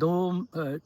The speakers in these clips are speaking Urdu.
2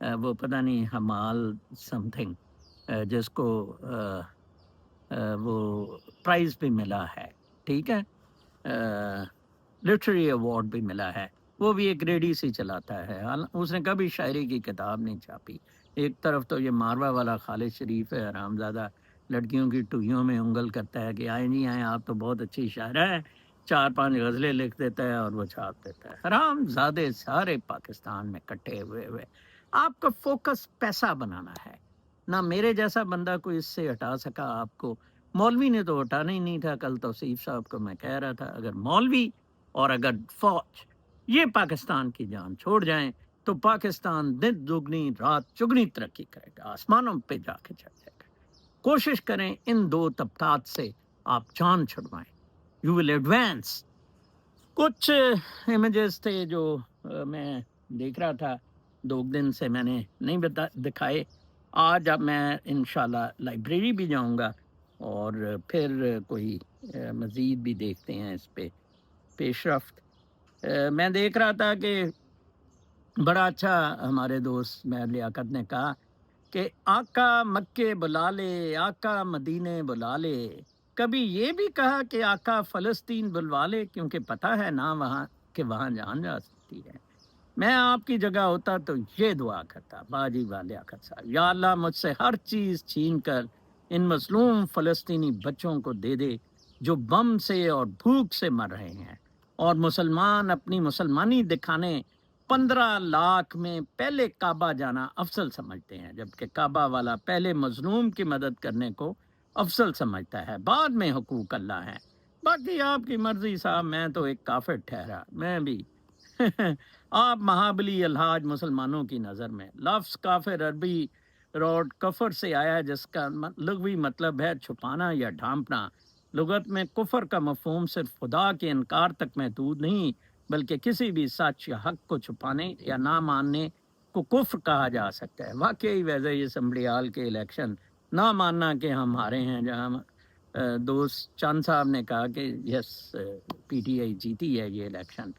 وہ پتہ نہیں حمال سم تھنگ جس کو وہ پرائز بھی ملا ہے، ٹھیک ہے، لٹریری ایوارڈ بھی ملا ہے، وہ بھی ایک ریڈی سی چلاتا ہے، اس نے کبھی شاعری کی کتاب نہیں چھاپی۔ ایک طرف تو یہ ماروا والا خالد شریف ہے حرامزادہ، لڑکیوں کی ٹوئیوں میں انگل کرتا ہے کہ آئیں جی آئیں آپ تو بہت اچھی شاعرہ ہیں، 4-5 غزلیں لکھ دیتا ہے اور وہ چھاپ دیتا ہے۔ حرام زادے سارے پاکستان میں کٹے ہوئے آپ کا فوکس پیسہ بنانا ہے، نہ میرے جیسا بندہ کوئی اس سے ہٹا سکا آپ کو۔ مولوی نے تو ہٹانا ہی نہیں تھا، کل توصیف صاحب کو میں کہہ رہا تھا اگر مولوی اور اگر فوج یہ پاکستان کی جان چھوڑ جائیں تو پاکستان دن دگنی رات چگنی ترقی کرے گا، آسمانوں پہ جا کے چڑھ جائے گا۔ کوشش کریں ان دو طبقات سے آپ جان چھڑوائیں، یو ول ایڈوانس۔ کچھ امیجز تھے جو میں دیکھ رہا تھا، 2 دن سے میں نے نہیں دکھائے، آج اب میں انشاءاللہ لائبریری بھی جاؤں گا اور پھر کوئی مزید بھی دیکھتے ہیں اس پہ پیش رفت۔ میں دیکھ رہا تھا کہ بڑا اچھا ہمارے دوست مہر لیاقت نے کہا کہ آقا مکے بلا لے، آقا مدینے بلا لے، کبھی یہ بھی کہا کہ آقا فلسطین بلوا لے، کیونکہ پتہ ہے نہ وہاں کہ وہاں جان جا سکتی ہے۔ میں آپ کی جگہ ہوتا تو یہ دعا کرتا، باجی لیاقت صاحب، یا اللہ مجھ سے ہر چیز چھین کر ان مظلوم فلسطینی بچوں کو دے دے جو بم سے اور بھوک سے مر رہے ہیں، اور مسلمان اپنی مسلمانی دکھانے 15 لاکھ میں پہلے کعبہ جانا افضل سمجھتے ہیں، جبکہ کعبہ والا پہلے مظلوم کی مدد کرنے کو افضل سمجھتا ہے، بعد میں حقوق اللہ ہیں۔ باقی آپ کی مرضی صاحب، میں تو ایک کافر ٹھہرا، میں بھی آپ مہابلی الحاج مسلمانوں کی نظر میں۔ لفظ کافر عربی روڈ کفر سے آیا جس کا لغوی مطلب ہے چھپانا یا ڈھانپنا۔ لغت میں کفر کا مفہوم صرف خدا کے انکار تک محدود نہیں، بلکہ کسی بھی سچ یا حق کو چھپانے یا نہ ماننے کو کفر کہا جا سکتا ہے۔ واقعی ویسے اسمبلی ہال کے الیکشن نہ ماننا کہ ہم ہارے ہیں، جہاں دوست چند صاحب نے کہا کہ یس پی ٹی آئی جیتی ہے یہ الیکشن،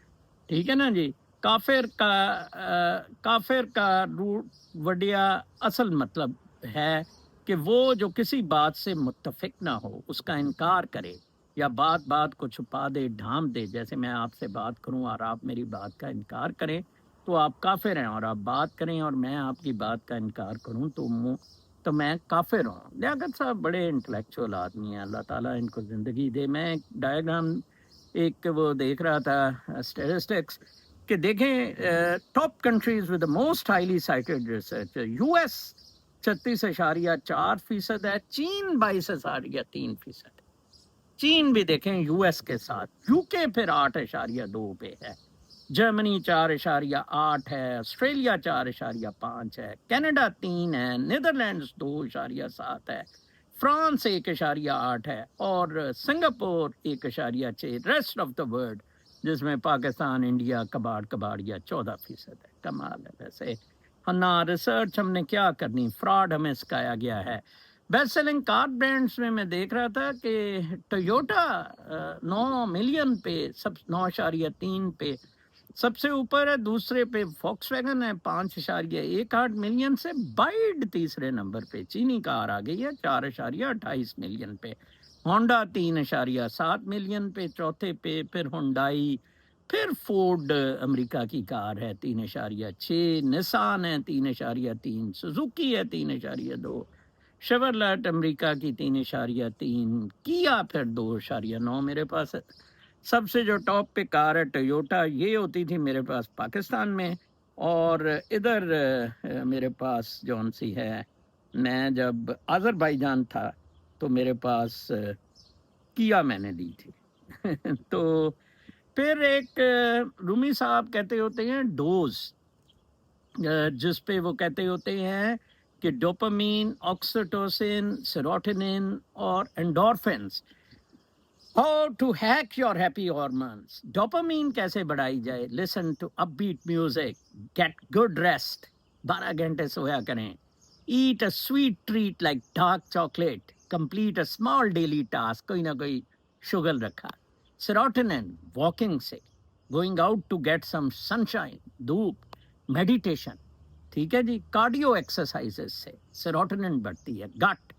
ٹھیک ہے نا جی۔ کافر کا روٹ وڈیا اصل مطلب ہے کہ وہ جو کسی بات سے متفق نہ ہو، اس کا انکار کرے یا بات بات کو چھپا دے، ڈھانپ دے۔ جیسے میں آپ سے بات کروں اور آپ میری بات کا انکار کریں تو آپ کافر ہیں، اور آپ بات کریں اور میں آپ کی بات کا انکار کروں تو میں کافر ہوں۔ لیاقت صاحب بڑے انٹلیکچوئل آدمی ہیں، اللہ تعالیٰ ان کو زندگی دے۔ میں ایک ڈائیگرام ایک وہ دیکھ رہا تھا اسٹیٹسٹکس کہ دیکھیں top countries with most highly cited research, U S 36.4% ہے، چین 22.3%۔ چین بھی دیکھیں یو ایس کے ساتھ، یو کے پھر 8.2 پہ ہے، جرمنی 4.8 ہے، آسٹریلیا 4.5 ہے، کینیڈا 3 ہے، نیدرلینڈز 2.7 ہے، فرانس 1.8 ہے، اور Singapore 1.6۔ Rest of the world جس میں پاکستان، انڈیا کباڑیا 14% ہے۔ کمال ہے ویسے، نہ ریسرچ ہم نے کیا کرنی، فراڈ ہمیں سکھایا گیا ہے۔ بیسٹ سیلنگ کار برانڈس میں دیکھ رہا تھا کہ ٹویوٹا 9 ملین پہ، 9.3 پہ سب سے اوپر ہے، دوسرے پہ فوکس ویگن ہے 5.18 ملین سے، بائیڈ تیسرے نمبر پہ، چینی کار آ گئی ہے 4.28 ملین پہ، ہونڈا 3.7 ملین پہ چوتھے پہ، پھر ہونڈائی، پھر فورڈ امریکہ کی کار ہے 3.6، نسان ہے 3.3، سوزوکی ہے 3.2، شیورلیٹ امریکہ کی 3.3، کیا پھر 2.9۔ میرے پاس سب سے جو ٹاپ پہ کار ہے ٹویوٹا، یہ ہوتی تھی میرے پاس پاکستان میں، اور ادھر میرے پاس جون سی ہے، میں جب آذربائیجان تھا تو میرے پاس کیا میں نے لی تھی۔ تو پھر ایک رومی صاحب کہتے ہوتے ہیں ڈوز، جس پہ وہ کہتے ہوتے ہیں کہ ڈوپامین، آکسیٹوسن، سیروٹونن اور endorphins, how to hack your happy hormones. Dopamine کیسے بڑھائی جائے؟ Listen to upbeat music, get good rest, 12 گھنٹے سویا کریں، eat a sweet treat like dark chocolate, complete a small daily task, کوئی نہ کوئی شغل رکھا۔ سیروٹونن واکنگ سے، going out to get some sunshine, دھوپ، میڈیٹیشن، ٹھیک ہے جی. کارڈیو ایکسرسائزز سے سیروٹونن بڑھتی ہے. گٹ.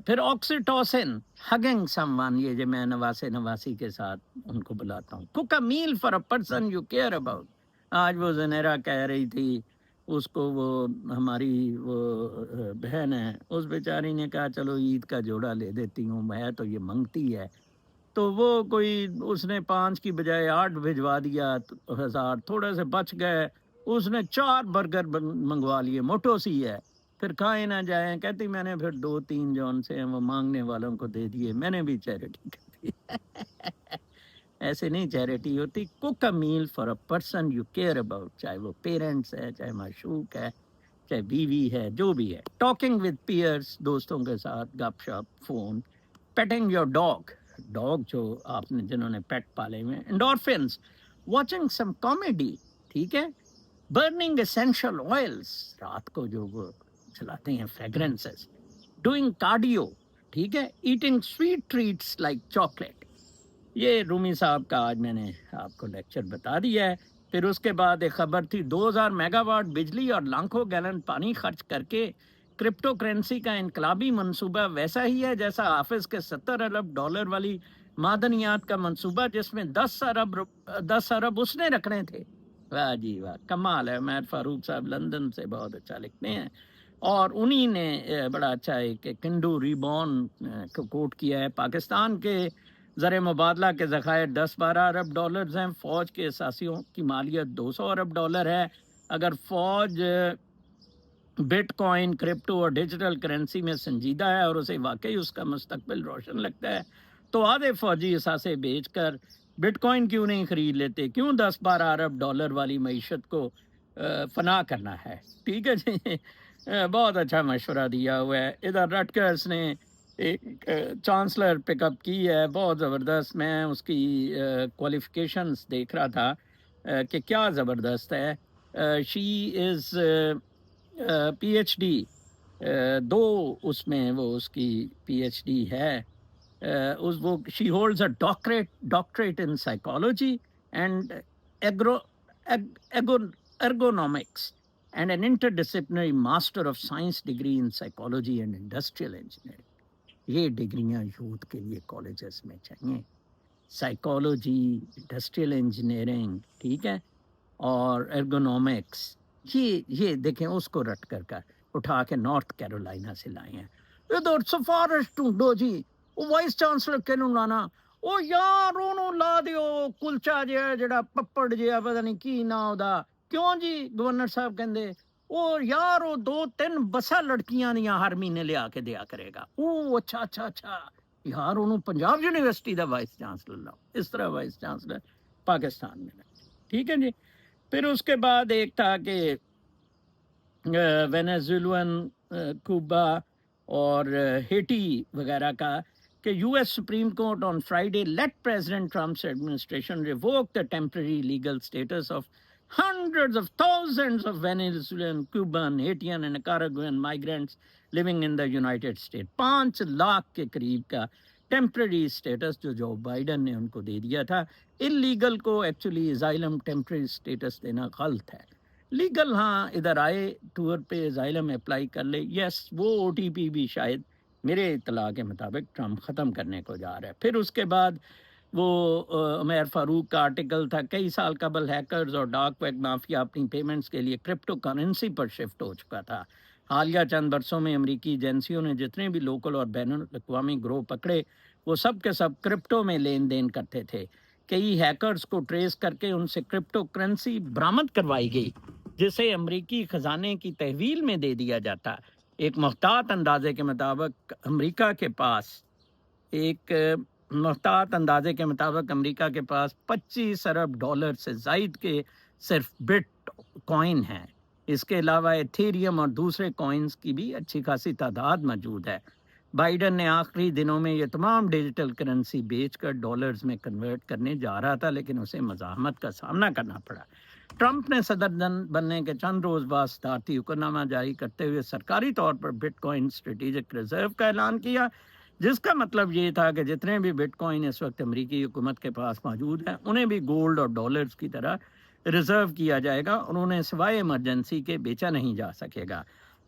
پھر آکسیٹوسن, ہگنگ سم ون, یہ جو میں نواسی کے ساتھ ان کو بلاتا ہوں. Cook a meal for a person you care about. آج وہ زنیرا کہہ رہی تھی اس کو, وہ ہماری وہ بہن ہے, اس بیچاری نے کہا چلو عید کا جوڑا لے دیتی ہوں, میں تو یہ منگتی ہے. تو وہ کوئی اس نے 5 کی بجائے 8 بھجوا دیا 1000, تھوڑے سے بچ گئے. اس نے 4 برگر منگوا لیے, موٹو سی ہے, پھر کھائے نہ جائیں. کہتی میں نے پھر 2-3 جون سے وہ مانگنے والوں کو دے دیے, میں نے بھی چیریٹی کر دی. ایسے نہیں چیریٹی ہوتی. Cook a meal for a person you care about, چاہے وہ پیرنٹس ہے, چاہے معشوق ہے, چاہے بیوی ہے, جو بھی ہے. ٹاکنگ ود پیئرس, دوستوں کے ساتھ گپ شپ, phone. Petting your dog, dog جو آپ نے جنہوں نے پیٹ پالے ہوئے. انڈورفنس, واچنگ سم کامیڈی, ٹھیک ہے. برننگ اسینشل آئلس, رات کو جو وہ چلاتے ہیں فریگرنسز. ڈوئنگ کارڈیو, ٹھیک ہے. Eating sweet treats like chocolate. یہ رومی صاحب کا آج میں نے آپ کو لیکچر بتا دیا ہے. پھر اس کے بعد ایک خبر تھی, 2000 میگا واٹ بجلی اور لاکھوں گیلن پانی خرچ کر کے کرپٹو کرنسی کا انقلابی منصوبہ ویسا ہی ہے جیسا حافظ کے 70 ارب ڈالر والی معدنیات کا منصوبہ, جس میں 10 ارب اس نے رکھنے تھے. واہ جی واہ, کمال ہے. عمیر فاروق صاحب لندن سے بہت اچھا لکھتے ہیں, اور انہی نے بڑا اچھا ایک کنڈو ریبون کو کوٹ کیا ہے. پاکستان کے زر مبادلہ کے ذخائر 10-12 ارب ڈالرز ہیں. فوج کے اثاثیوں کی مالیت 200 ارب ڈالر ہے. اگر فوج بٹ کوائن, کرپٹو اور ڈیجیٹل کرنسی میں سنجیدہ ہے اور اسے واقعی اس کا مستقبل روشن لگتا ہے, تو آدھے فوجی اثاثے بیچ کر بٹ کوائن کیوں نہیں خرید لیتے؟ کیوں 10-12 ارب ڈالر والی معیشت کو فنا کرنا ہے؟ ٹھیک ہے جی. بہت اچھا مشورہ دیا ہوا ہے. ادھر رٹکرس نے ایک چانسلر پک اپ کی ہے, بہت زبردست. میں اس کی کوالیفیکیشنز دیکھ رہا تھا کہ کیا زبردست ہے. شی از پی ایچ ڈی, 2 اس میں وہ اس کی پی ایچ ڈی ہے. وہ she holds a doctorate in psychology and ergonomics and an interdisciplinary master of science degree in psychology and industrial engineering. یہ ڈگریاں یوتھ کے لیے کالجز میں چاہیے. سائیکالوجی, انڈسٹریل انجینئرنگ, ٹھیک ہے, اور ارگونومکس. یہ دیکھیں, اس کو رٹ کر اٹھا کے نارتھ کیرولائنا سے لائے ہیں. ادھر سفارش ڈھونڈو جی, وہ وائس چانسلر کینوں لانا, او یار انہوں لا دیو کلچا جڑا پپڑ جہا پتہ نہیں کی نا دا. کیوں جی؟ گورنر صاحب کہندے او یار وہ 2-3 بسا لڑکیاں دیاں ہر مہینے لیا کے دیا کرے گا. او اچھا یار, انہوں Punjab university the vice chancellor لاؤ. اس طرح وائس چانسلر پاکستان میں لگے. ٹھیک ہے جی. پھر اس کے بعد ایک تھا کہ وینیزویلن, کوبا اور ہیٹی وغیرہ کا, کہ U S Supreme Court on Friday let President Trump's administration revoke the temporary legal status of hundreds of thousands of Venezuelan, Cuban, Haitian and Nicaraguan migrants living in the United States. 5 lakh کے قریب کا ٹیمپرری اسٹیٹس جو بائیڈن نے ان کو دے دیا تھا. انلیگل کو ایکچولی اسائلم ٹیمپرری اسٹیٹس دینا غلط ہے. لیگل ہاں ادھر آئے ٹور پہ اسائلم اپلائی کر لے. یس, وہ او ٹی پی بھی شاید میرے اطلاع کے مطابق ٹرمپ ختم کرنے کو جا رہا ہے. پھر اس کے بعد وہ عمیر فاروق کا آرٹیکل تھا, کئی سال قبل ہیکرز اور ڈارک ویب مافیا اپنی پیمنٹس کے لیے کرپٹو کرنسی پر شفٹ ہو چکا تھا. حالیہ چند برسوں میں امریکی ایجنسیوں نے جتنے بھی لوکل اور بین الاقوامی گروہ پکڑے, وہ سب کے سب کرپٹو میں لین دین کرتے تھے. کئی ہیکرز کو ٹریس کر کے ان سے کرپٹو کرنسی برآمد کروائی گئی, جسے امریکی خزانے کی تحویل میں دے دیا جاتا. ایک محتاط اندازے کے مطابق امریکہ کے پاس 25 ارب ڈالر سے زائد کے صرف بٹ کوائن ہیں. اس کے علاوہ ایتھیریم اور دوسرے کوائنز کی بھی اچھی خاصی تعداد موجود ہے. بائیڈن نے آخری دنوں میں یہ تمام ڈیجیٹل کرنسی بیچ کر ڈالرز میں کنورٹ کرنے جا رہا تھا, لیکن اسے مزاحمت کا سامنا کرنا پڑا. ٹرمپ نے صدر بننے کے چند روز بعد صدارتی حکمنامہ جاری کرتے ہوئے سرکاری طور پر بٹ کوائن اسٹریٹجک ریزرو کا اعلان کیا, جس کا مطلب یہ تھا کہ جتنے بھی بٹ کوائن اس وقت امریکی حکومت کے پاس موجود ہیں انہیں بھی گولڈ اور ڈالرز کی طرح ریزرو کیا جائے گا اور انہیں سوائے ایمرجنسی کے بیچا نہیں جا سکے گا۔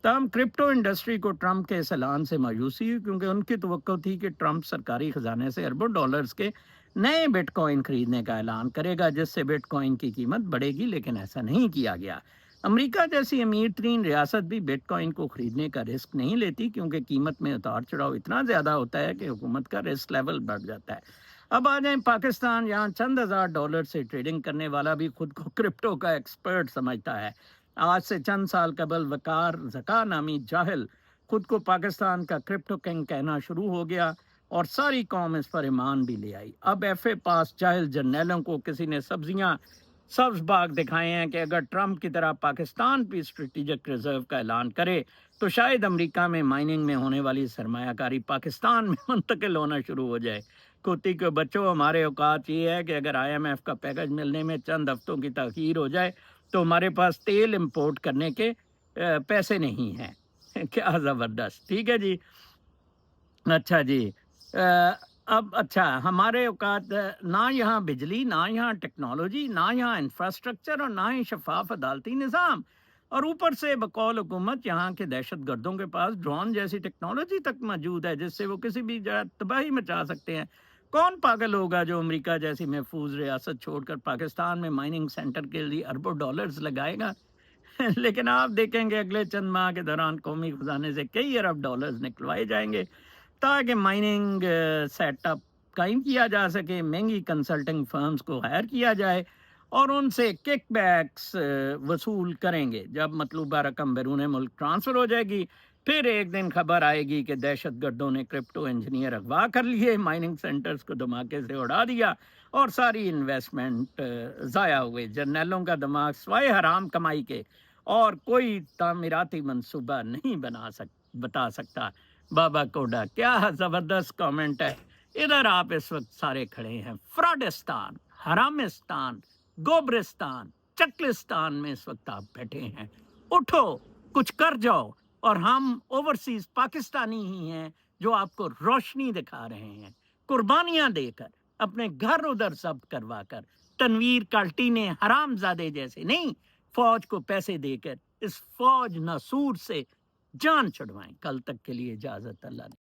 تاہم کرپٹو انڈسٹری کو ٹرمپ کے اس اعلان سے مایوسی ہوئی، کیونکہ ان کی توقع تھی کہ ٹرمپ سرکاری خزانے سے اربوں ڈالرز کے نئے بٹ کوائن خریدنے کا اعلان کرے گا، جس سے بٹ کوائن کی قیمت بڑھے گی، لیکن ایسا نہیں کیا گیا۔ امریکہ جیسی امیر ترین ریاست بھی بٹ کوائن کو خریدنے کا رسک نہیں لیتی، کیونکہ قیمت میں اتار چڑھاؤ اتنا زیادہ ہوتا ہے کہ حکومت کا رسک لیول بڑھ جاتا ہے۔ اب آ جائیں پاکستان، یہاں چند ہزار ڈالر سے ٹریڈنگ کرنے والا بھی خود کو کرپٹو کا ایکسپرٹ سمجھتا ہے۔ آج سے چند سال قبل وقار زکا نامی جاہل خود کو پاکستان کا کرپٹو کنگ کہنا شروع ہو گیا اور ساری قوم اس پر ایمان بھی لے آئی۔ اب ایف اے پاس جاہل جرنیلوں کو کسی نے سبز باغ دکھائے ہیں کہ اگر ٹرمپ کی طرح پاکستان بھی اسٹریٹجک ریزرو کا اعلان کرے تو شاید امریکہ میں مائننگ میں ہونے والی سرمایہ کاری پاکستان میں منتقل ہونا شروع ہو جائے۔ کھوتی کے بچوں، ہمارے اوقات یہ ہے کہ اگر آئی ایم ایف کا پیکج ملنے میں چند ہفتوں کی تاخیر ہو جائے تو ہمارے پاس تیل امپورٹ کرنے کے پیسے نہیں ہیں۔ کیا زبردست، ٹھیک ہے جی۔ اچھا جی، اب اچھا، ہمارے اوقات نہ یہاں بجلی، نہ یہاں ٹیکنالوجی، نہ یہاں انفراسٹرکچر اور نہ ہی شفاف عدالتی نظام، اور اوپر سے بقول حکومت یہاں کے دہشت گردوں کے پاس ڈرون جیسی ٹیکنالوجی تک موجود ہے جس سے وہ کسی بھی جگہ تباہی مچا سکتے ہیں۔ کون پاگل ہوگا جو امریکہ جیسی محفوظ ریاست چھوڑ کر پاکستان میں مائننگ سینٹر کے لیے اربوں ڈالرز لگائے گا؟ لیکن آپ دیکھیں گے اگلے چند ماہ کے دوران قومی خزانے سے کئی ارب ڈالرز نکلوائے جائیں گے تاکہ مائننگ سیٹ اپ قائم کیا جا سکے، مہنگی کنسلٹنگ فرمز کو ہائر کیا جائے اور ان سے کک بیکس وصول کریں گے۔ جب مطلوبہ رقم بیرون ملک ٹرانسفر ہو جائے گی، پھر ایک دن خبر آئے گی کہ دہشت گردوں نے کرپٹو انجینئر اغوا کر لیے، مائننگ سینٹرز کو دھماکے سے اڑا دیا اور ساری انویسٹمنٹ ضائع ہوئے۔ جرنیلوں کا دماغ سوائے حرام کمائی کے اور کوئی تعمیراتی منصوبہ نہیں بتا سکتا۔ بابا کوڈا، کیا زبردست کامنٹ ہے۔ ادھر آپ اس وقت سارے کھڑے ہیں فراڈستان، حرامستان، گوبرستان، چکلستان میں اس وقت آپ بیٹھے ہیں۔ اٹھو، کچھ کر جاؤ، اور ہم اوورسیز پاکستانی ہی ہیں جو آپ کو روشنی دکھا رہے ہیں، قربانیاں دے کر، اپنے گھر ادھر ضبط کروا کر۔ تنویر کالٹی نے حرام زادے جیسے نہیں، فوج کو پیسے دے کر اس فوج ناسور سے جان چھڑوائیں۔ کل تک کے لیے اجازت، اللہ نے۔